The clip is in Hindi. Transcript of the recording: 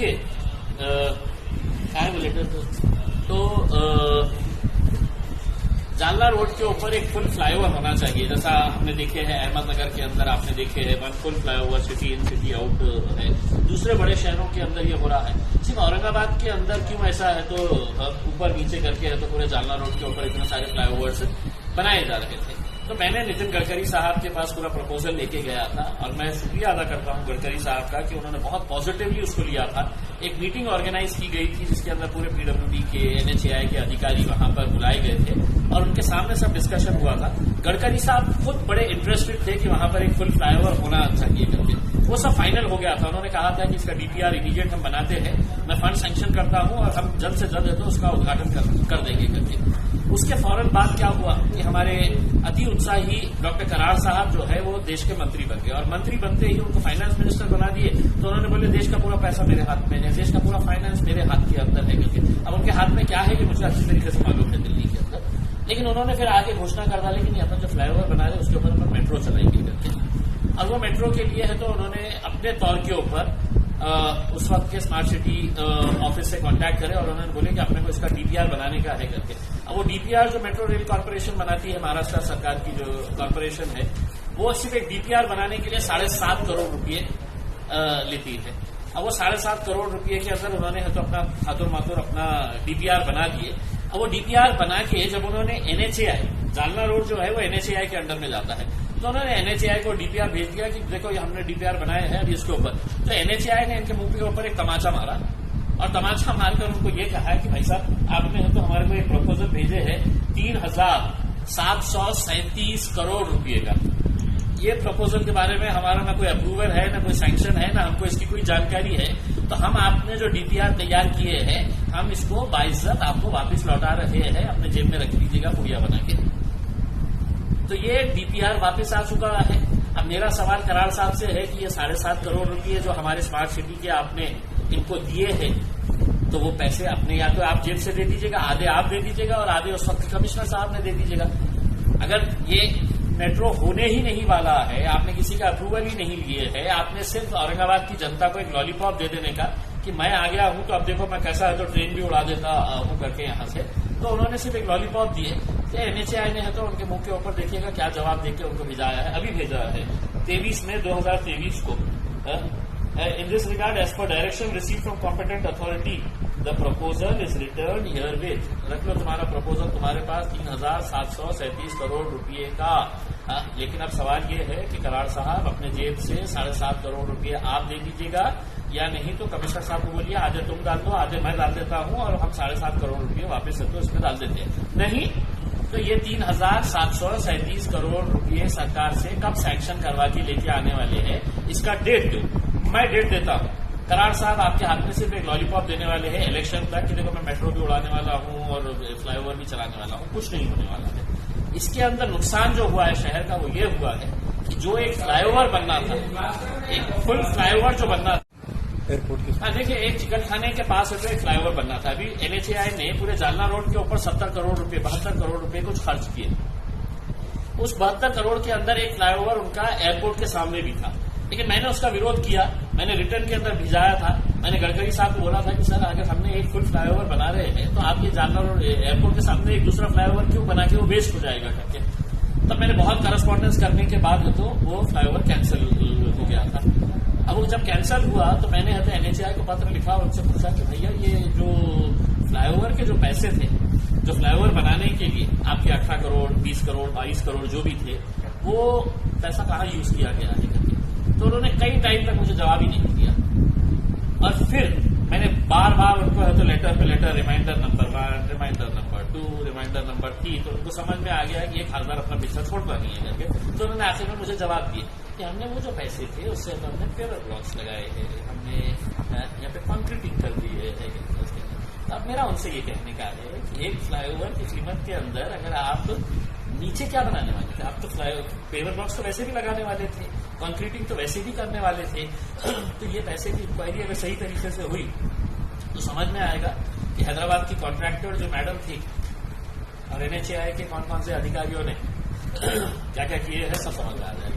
देखिए क्या है वो लेटर तो जालना रोड के ऊपर एक फुल फ्लाईओवर होना चाहिए, जैसा हमने देखे हैं अहमदनगर के अंदर, आपने देखे हैं one full flyover city in city out है। दूसरे बड़े शहरों के अंदर ये हो रहा है, सिर्फ औरंगाबाद के अंदर क्यों ऐसा है? तो ऊपर नीचे करके है तो पूरे जालना रोड के ऊपर इतने सारे फ्लाईओवर्स बनाए जा रहे थे। तो मैंने नितिन गडकरी साहब के पास पूरा प्रपोजल लेके गया था और मैं शुक्रिया अदा करता हूं गडकरी साहब का कि उन्होंने बहुत पॉजिटिवली उसको लिया था। एक मीटिंग ऑर्गेनाइज की गई थी जिसके अंदर पूरे पीडब्ल्यूडी के एनएचएआई के अधिकारी वहां पर बुलाए गए थे और उनके सामने सब डिस्कशन हुआ था। गडकरी साहब खुद बड़े इंटरेस्टेड थे कि वहां पर एक फुल फ्लाईओवर होना चाहिए करके, वो सब फाइनल हो गया था। उन्होंने कहा था कि इसका डीपीआर इमीडिएट हम बनाते हैं, मैं फंड सैंक्शन करता हूं और हम जल्द से जल्द है तो उसका उद्घाटन कर देंगे करके। उसके फौरन बाद क्या हुआ कि हमारे अति उत्साही डॉक्टर कराड़ साहब जो है वो देश के मंत्री बन गए और मंत्री बनते ही उनको फाइनेंस मिनिस्टर बना दिए। तो उन्होंने बोले देश का पूरा पैसा मेरे हाथ में है, देश का पूरा फाइनेंस मेरे हाथ के अंदर है करके। अब उनके हाथ में क्या है कि मुझे अच्छी तरीके से मालूम है दिल्ली के अंदर, लेकिन उन्होंने फिर आगे घोषणा कर डाली कि नहीं अपन जो फ्लाईओवर बना रहे उसके ऊपर अपन मेट्रो चलाएंगे करके। और वो मेट्रो के लिए है तो उन्होंने अपने तौर के ऊपर उस वक्त के स्मार्ट सिटी ऑफिस से कांटेक्ट करे और उन्होंने बोले कि अपने को इसका डीपीआर बनाने का है करके। अब वो डीपीआर जो मेट्रो रेल कॉर्पोरेशन बनाती है, महाराष्ट्र सरकार की जो कॉर्पोरेशन है, वो सिर्फ एक डीपीआर बनाने के लिए 7.5 करोड़ रुपये लेती है। अब वो 7.5 करोड़ रुपये के अंदर उन्होंने तो अपना खातुर मातुर अपना डीपीआर बना दिए। अब वो डीपीआर बना के जब उन्होंने एनएचएआई, जालना रोड जो है वो एनएचएआई के अंडर में जाता है, तो उन्होंने एनएचएआई को डीपीआर भेज दिया कि देखो ये हमने डीपीआर बनाए हैं अभी इसके ऊपर। तो एनएचएआई ने इनके मुंह के ऊपर एक तमाचा मारा और तमाचा मारकर उनको ये कहा कि भाई साहब आपने तो हमारे को एक प्रपोजल भेजे है 3,737 करोड़ रुपये का। ये प्रपोजल के बारे में हमारा ना कोई अप्रूवल है, ना कोई सैंक्शन है, ना हमको इसकी कोई जानकारी है। तो हम आपने जो डीपीआर तैयार किए हैं हम इसको बाइज्जत आपको वापस लौटा रहे हैं, अपने जेब में रख लीजिएगा पुड़िया बना के। तो ये डीपीआर वापस आ चुका है। अब मेरा सवाल कराड़ साहब से है कि ये 7.5 करोड़ रुपये जो हमारे स्मार्ट सिटी के आपने इनको दिए हैं, तो वो पैसे अपने या तो आप जेब से दे दीजिएगा, आधे आप दे दीजिएगा और आधे उस वक्त कमिश्नर साहब ने दे दीजिएगा। अगर ये मेट्रो होने ही नहीं वाला है, आपने किसी का अप्रूवल ही नहीं लिए है, आपने सिर्फ औरंगाबाद की जनता को एक लॉलीपॉप दे देने का कि मैं आ गया हूं तो अब देखो मैं कैसा है तो ट्रेन भी उड़ा देता हूं करके यहां से, तो उन्होंने सिर्फ एक लॉलीपॉप दिए। तो एनएचएआई ने है तो उनके मुंह के ऊपर देखिएगा क्या जवाब देके उनको भेजाया है, अभी भेजा है 23 मई 2023 को। In this regard, as per direction received from competent authority, the proposal is returned herewith. रख लो तुम्हारा प्रपोजल तुम्हारे पास 3,737 करोड़ रुपये का। लेकिन अब सवाल ये है कि कराड़ साहब अपने जेब से 7.5 करोड़ रुपये आप दे दीजिएगा या नहीं तो कमिश्नर साहब को बोलिए आधे तुम डाल दो आधे मैं डाल देता हूं और हम 7.5 करोड़ रुपये वापस तो इसमें डाल देते हैं। नहीं तो ये 3,737 करोड़ रुपये सरकार से कब सैंक्शन करवा के लेके आने वाले हैं, इसका डेट दो। मैं डेट देता हूं। कराड़ साहब आपके हाथ में सिर्फ एक लॉलीपॉप देने वाले हैं इलेक्शन तक कि देखो मैं मेट्रो भी उड़ाने वाला हूं और फ्लाईओवर भी चलाने वाला हूं, कुछ नहीं होने वाला है। इसके अंदर नुकसान जो हुआ है शहर का वो ये हुआ है कि जो एक फ्लाईओवर बनना था, एक फुल फ्लाईओवर जो बनना था एयरपोर्ट के, हाँ देखिए एक चिकन खाने के पास है तो एक फ्लाईओवर बनना था। अभी एनएचएआई ने पूरे जालना रोड के ऊपर 70 करोड़ रुपये 72 करोड़ रुपये कुछ खर्च किए। उस 72 करोड़ के अंदर एक फ्लाईओवर उनका एयरपोर्ट के सामने भी था, लेकिन मैंने उसका विरोध किया। मैंने रिटर्न के अंदर भिजाया था। मैंने गडकरी साहब को बोला था कि सर अगर हमने एक फुल फ्लाईओवर बना रहे हैं तो आप ये जालना रोड एयरपोर्ट के सामने एक दूसरा फ्लाईओवर क्यों बना के वो वेस्ट हो जाएगा करके। तब मैंने बहुत करस्पॉन्डेंस करने के बाद तो वो फ्लाईओवर कैंसिल हो गया था। अब वो जब कैंसिल हुआ तो मैंने एनएचएआई को पत्र लिखा और उनसे पूछा कि भैया ये जो फ्लाईओवर के जो पैसे थे, जो फ्लाईओवर बनाने के लिए आपके 18 करोड़ 20 करोड़ 22 करोड़ जो भी थे, वो पैसा कहाँ यूज किया गया है करके। तो उन्होंने कई टाइम तक मुझे जवाब ही नहीं दिया और फिर मैंने बार बार उनको है तो लेटर पे letter, reminder number 1, reminder number 2, reminder number 3, तो उनको समझ में आ गया कि एक हरदार अपना पीछा छोड़ता नहीं है करके। तो उन्होंने आखिर में मुझे जवाब दिए कि हमने वो जो पैसे थे उससे हमने पेवर ब्लॉक्स लगाए हैं, हमने यहाँ पे कॉन्क्रीटिंग कर दी है। तो अब मेरा उनसे ये कहने का है कि एक फ्लाईओवर की कीमत के अंदर अगर आप नीचे क्या बनाने वाले थे, आप तो पेवर ब्लॉक्स तो वैसे भी लगाने वाले थे, कंक्रीटिंग तो वैसे भी करने वाले थे। तो ये पैसे की इंक्वायरी अगर सही तरीके से हुई तो समझ में आएगा कि हैदराबाद की कॉन्ट्रैक्टर जो मैडम थी और एनएचएआई के कौन कौन से अधिकारियों ने क्या क्या किए हैं सब समझ में आ जाएगा।